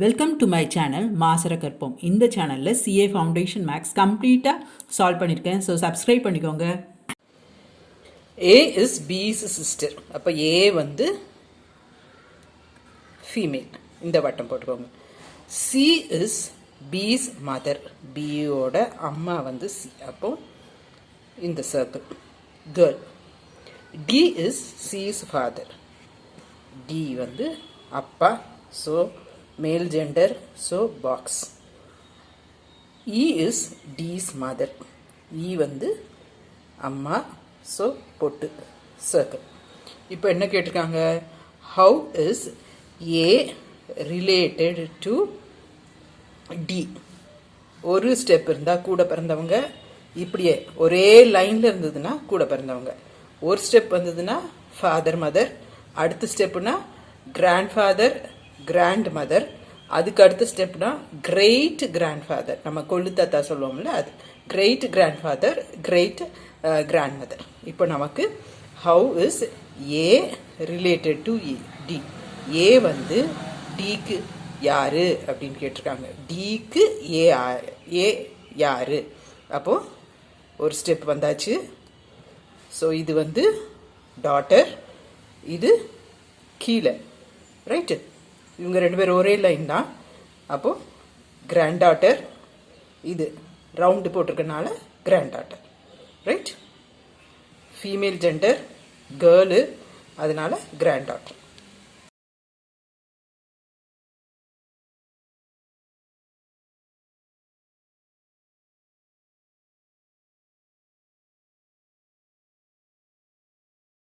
Welcome to my channel Maasarakarpom. இந்த சேனலில் CA foundation maths கம்ப்ளீட்டாக சால்வ் பண்ணியிருக்கேன். ஸோ சப்ஸ்கிரைப் பண்ணிக்கோங்க. A is B's sister. அப்போ A வந்து ஃபீமேல். இந்த வட்டம் போட்டுக்கோங்க. C is B's mother. Bயோட அம்மா வந்து C. அப்போ இந்த circle girl. D is C's father. D வந்து அப்பா. So male gender, so box. E is D's mother. E வந்து அம்மா, so பொட்டு circle. இப்போ என்ன கேட்டிருக்காங்க? How is A related to D? ஒரு ஸ்டெப் இருந்தால் கூட பிறந்தவங்க இப்படியே ஒரே லைனில் இருந்ததுன்னா கூட பிறந்தவங்க. ஒரு ஸ்டெப் வந்ததுன்னா ஃபாதர் மதர், அடுத்த ஸ்டெப்புனா கிராண்ட் ஃபாதர் கிராண்ட் மதர், அதுக்கு அடுத்த ஸ்டெப்னா கிரேட் கிராண்ட் ஃபாதர், நம்ம கொள்ளு தாத்தா சொல்லுவோம்ல அது, great grandfather great grandmother. இப்போ நமக்கு how is A related to D? A வந்து டிக்கு யாரு அப்படின்னு கேட்டிருக்காங்க. டிக்கு ஏ யாரு? அப்போ ஒரு ஸ்டெப் வந்தாச்சு. ஸோ இது வந்து டாட்டர், இது கீழே, ரைட்டு. இவங்க ரெண்டு பேரும் ஒரே லைன் தான். அப்போது கிராண்ட் டாட்டர், இது ரவுண்டு போட்டிருக்கனால granddaughter, right. Female gender girl, அதனால கிராண்ட் டாட்டர்.